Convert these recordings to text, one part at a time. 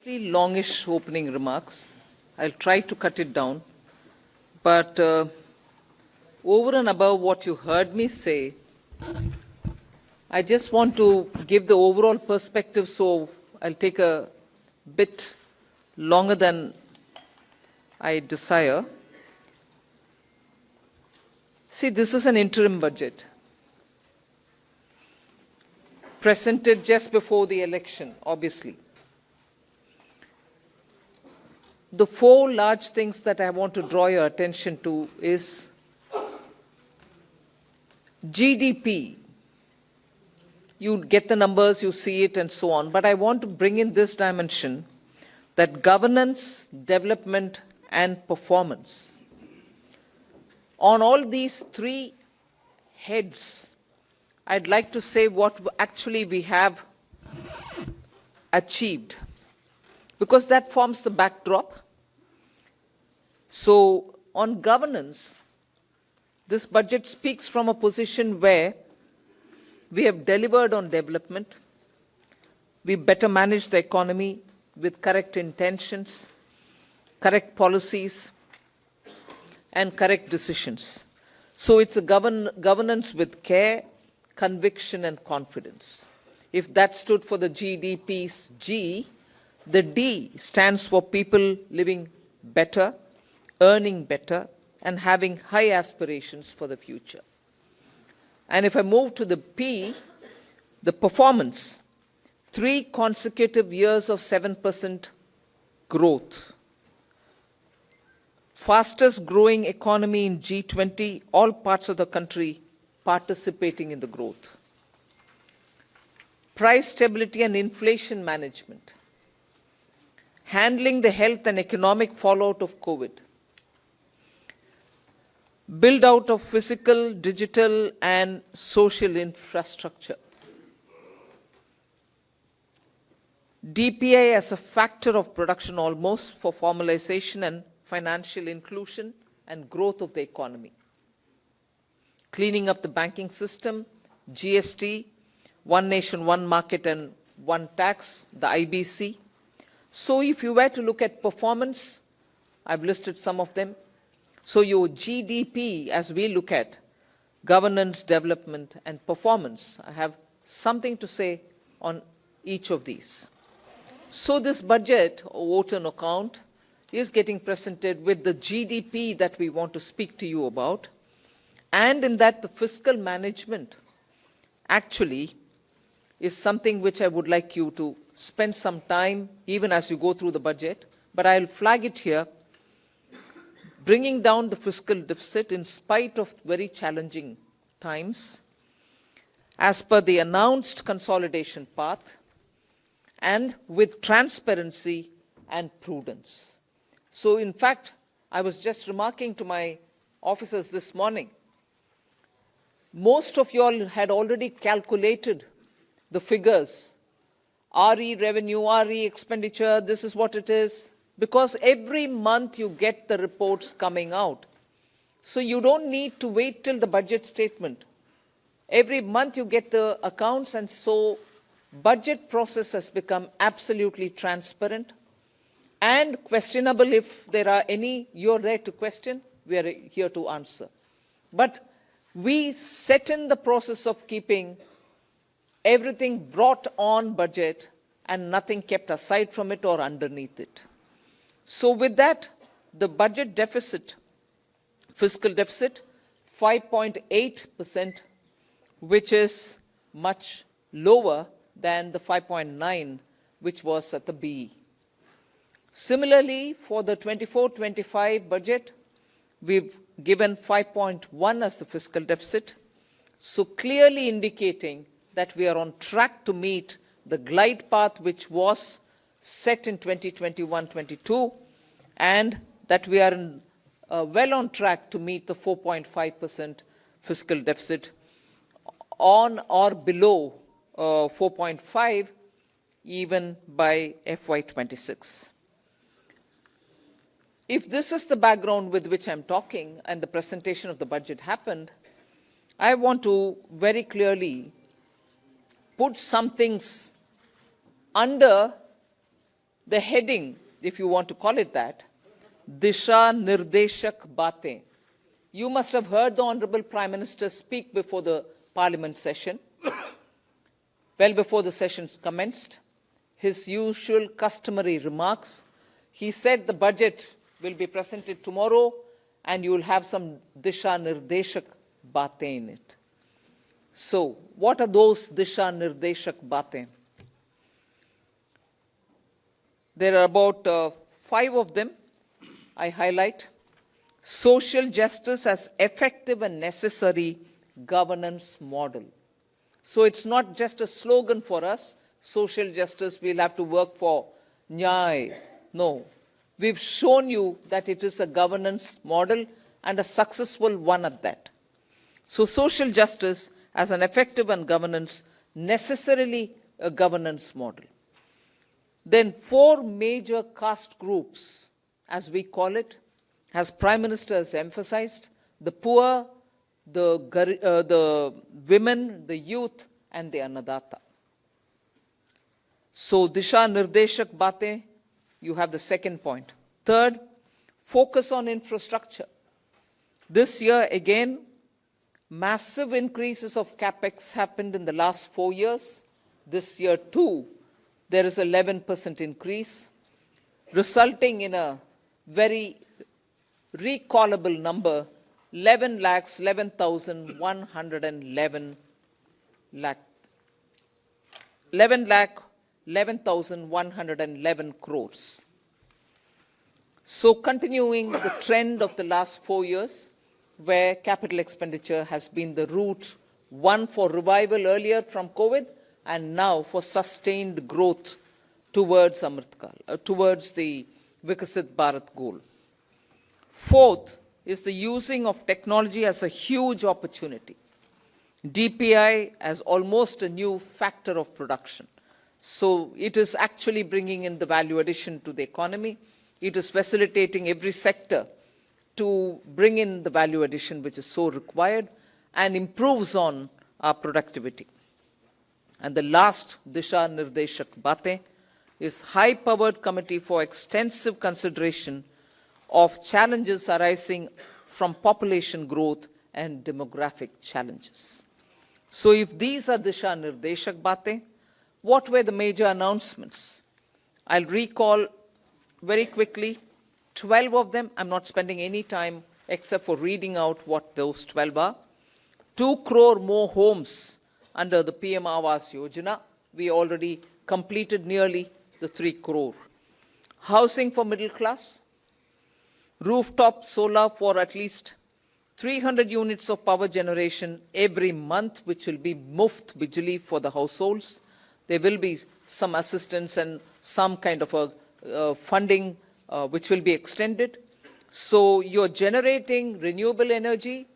Slightly longish opening remarks. I'll try to cut it down. But over and above what you heard me say, I just want to give the overall perspective, so I'll take a bit longer than I desire. See, this is an interim budget presented just before the election, obviously. The four large things that I want to draw your attention to is GDP. You get the numbers, you see it, and so on. But I want to bring in this dimension that governance, development, and performance. On all these three heads, I'd like to say what actually we have achieved, because that forms the backdrop. So, on governance, this budget speaks from a position where we have delivered on development, we better manage the economy with correct intentions, correct policies, and correct decisions. So it's a governance with care, conviction, and confidence. If that stood for the GDP's G, the D stands for people living better, earning better, and having high aspirations for the future. And if I move to the P, the performance, 3 consecutive years of 7% growth. Fastest growing economy in G20, all parts of the country participating in the growth. Price stability and inflation management. Handling the health and economic fallout of COVID. Build out of physical, digital, and social infrastructure. DPI as a factor of production almost for formalization and financial inclusion and growth of the economy. Cleaning up the banking system, GST, one nation, one market, and one tax, the IBC. So if you were to look at performance, I've listed some of them. So your GDP, as we look at governance, development, and performance, I have something to say on each of these. So this budget, or vote on account, is getting presented with the GDP that we want to speak to you about. And in that, the fiscal management actually is something which I would like you to spend some time, even as you go through the budget. But I'll flag it here. Bringing down the fiscal deficit in spite of very challenging times, as per the announced consolidation path, and with transparency and prudence. So in fact, I was just remarking to my officers this morning, most of you all had already calculated the figures, RE revenue, RE expenditure, this is what it is, because every month you get the reports coming out. So you don't need to wait till the budget statement. Every month you get the accounts, and so budget process has become absolutely transparent and questionable. If there are any you're there to question, we are here to answer. But we set in the process of keeping everything brought on budget and nothing kept aside from it or underneath it. So with that, the budget deficit, fiscal deficit, 5.8%, which is much lower than the 5.9, which was at the BE. Similarly, for the 24-25 budget, we've given 5.1 as the fiscal deficit, so clearly indicating that we are on track to meet the glide path which was set in 2021-22, and that we are well on track to meet the 4.5% fiscal deficit, on or below 4.5 even by FY26. If this is the background with which I'm talking and the presentation of the budget happened, I want to very clearly put some things under The heading, if you want to call it that, Disha Nirdeshak Batein. You must have heard the Honorable Prime Minister speak before the Parliament session, well before the session commenced. His usual customary remarks. He said the budget will be presented tomorrow and you will have some Disha Nirdeshak Batein in it. So, what are those Disha Nirdeshak Batein? There are about 5 of them I highlight. Social justice as effective and necessary governance model. So it's not just a slogan for us, social justice, we'll have to work for Nyay. No, we've shown you that it is a governance model and a successful one at that. So social justice as an effective and governance, necessarily a governance model. Then 4 major caste groups, as we call it, as Prime Minister has emphasized, the poor, the women, the youth, and the Annadata. So, Disha Nirdeshak Batein, you have the second point. Third, focus on infrastructure. This year, again, massive increases of capex happened in the last 4 years. This year, too, there is 11% increase, resulting in a very recallable number, 11,111 crores. So continuing the trend of the last 4 years, where capital expenditure has been the route, one for revival earlier from COVID, and now for sustained growth towards towards the Vikasit Bharat goal. Fourth is the using of technology as a huge opportunity. DPI as almost a new factor of production. So it is actually bringing in the value addition to the economy. It is facilitating every sector to bring in the value addition which is so required and improves on our productivity. And the last Disha Nirdeshak Batein is high-powered committee for extensive consideration of challenges arising from population growth and demographic challenges. So if these are Disha Nirdeshak Batein, what were the major announcements? I'll recall very quickly 12 of them. I'm not spending any time except for reading out what those 12 are. 2 crore more homes under the PM Awas Yojana. We already completed nearly the 3 crore. Housing for middle class. Rooftop solar for at least 300 units of power generation every month, which will be muft bijli for the households. There will be some assistance and some kind of a funding which will be extended. So you're generating renewable energy,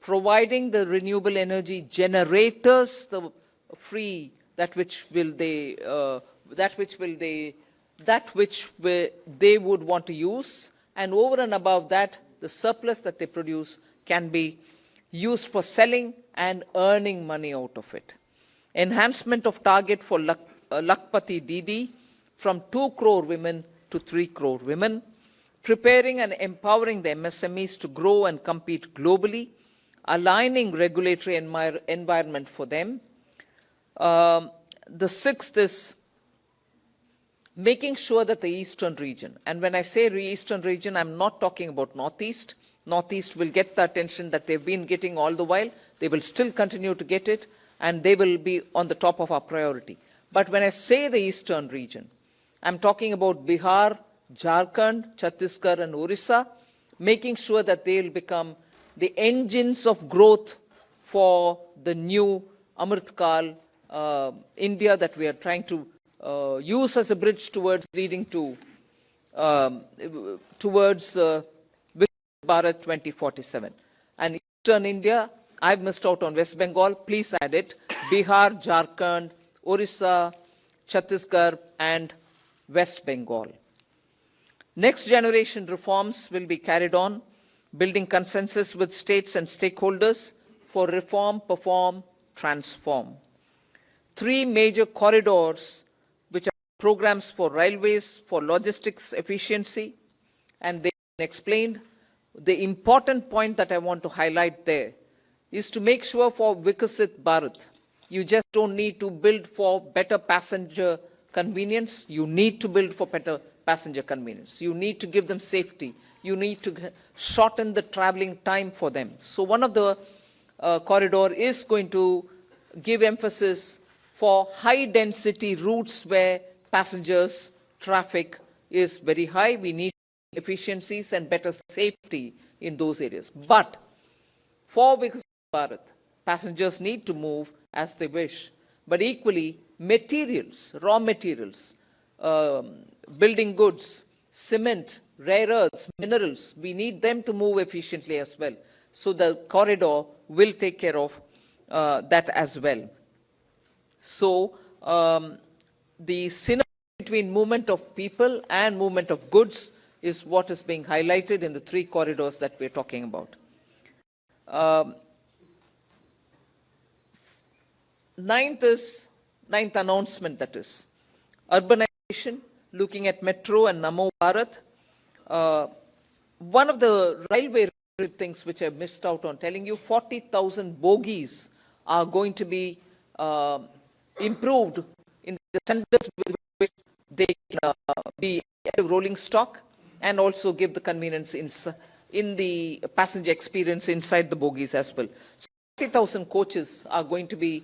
providing the renewable energy generators the free they would want to use, and over and above that, the surplus that they produce can be used for selling and earning money out of it. Enhancement of target for Lakpati Didi from 2 crore women to 3 crore women. Preparing and empowering the MSMEs to grow and compete globally. Aligning regulatory environment for them. The sixth is making sure that the eastern region, and when I say eastern region, I'm not talking about Northeast. Northeast will get the attention that they've been getting all the while. They will still continue to get it, and they will be on the top of our priority. But when I say the eastern region, I'm talking about Bihar, Jharkhand, Chhattisgarh, and Orissa, making sure that they will become the engines of growth for the new Amritkal India that we are trying to use as a bridge towards leading to towards Bharat 2047. And Eastern India, I've missed out on West Bengal. Please add it. Bihar, Jharkhand, Orissa, Chhattisgarh, and West Bengal. Next generation reforms will be carried on, building consensus with states and stakeholders for reform, perform, transform. 3 major corridors which are programs for railways, for logistics efficiency, and they explained the important point that I want to highlight there is to make sure for Vikasit Bharat, you just don't need to build for better passenger convenience. You need to build for better passenger convenience. You need to give them safety. You need to shorten the traveling time for them. So one of the corridor is going to give emphasis for high density routes where passengers traffic is very high. We need efficiencies and better safety in those areas. But for Viksit Bharat, passengers need to move as they wish. But equally, materials, raw materials, building goods, cement, rare earths, minerals, we need them to move efficiently as well. So the corridor will take care of that as well. So the synergy between movement of people and movement of goods is what is being highlighted in the three corridors that we're talking about. Ninth announcement, that is urbanization, looking at Metro and Namo Bharat. One of the railway things which I missed out on telling you, 40,000 bogies are going to be improved in the standards with which they can be rolling stock and also give the convenience in the passenger experience inside the bogies as well. So 40,000 coaches are going to be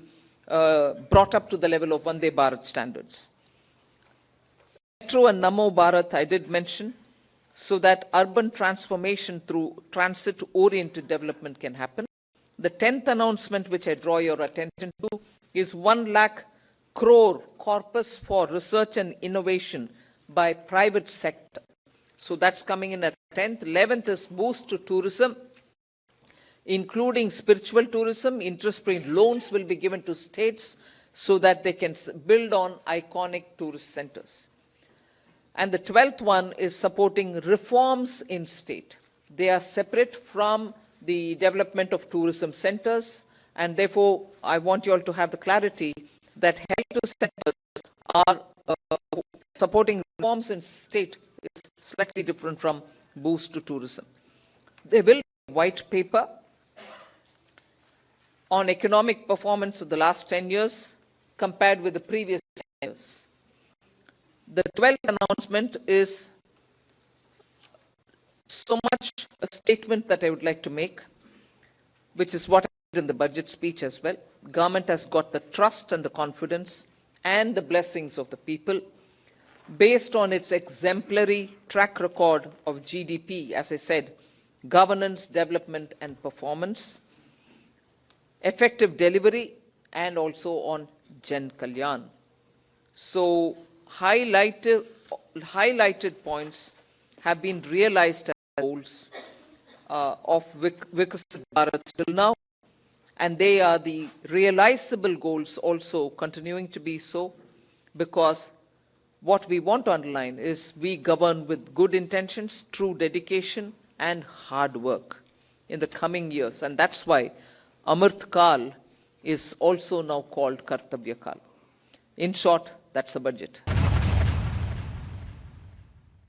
brought up to the level of Vande Bharat standards. Metro and Namo Bharat I did mention, so that urban transformation through transit-oriented development can happen. The 10th announcement which I draw your attention to is 1 lakh crore corpus for research and innovation by private sector. So that's coming in at 10th. 11th is boost to tourism, including spiritual tourism. Interest-free loans will be given to states so that they can build on iconic tourist centers. And the 12th one is supporting reforms in state. They are separate from the development of tourism centers, and therefore I want you all to have the clarity that health centers are supporting reforms in state is slightly different from boost to tourism. There will be a white paper on economic performance of the last 10 years compared with the previous 10 years. The 12th announcement is so much a statement that I would like to make, which is what I did in the budget speech as well. Government has got the trust and the confidence and the blessings of the people based on its exemplary track record of GDP, as I said, governance, development and performance, effective delivery, and also on Jan Kalyan. So highlighted points have been realized as goals of Vikasit Bharat till now, and they are the realizable goals also continuing to be so, because what we want to underline is we govern with good intentions, true dedication and hard work in the coming years, and that's why Amrit Kal is also now called Kartabya Kal. In short, that's the budget.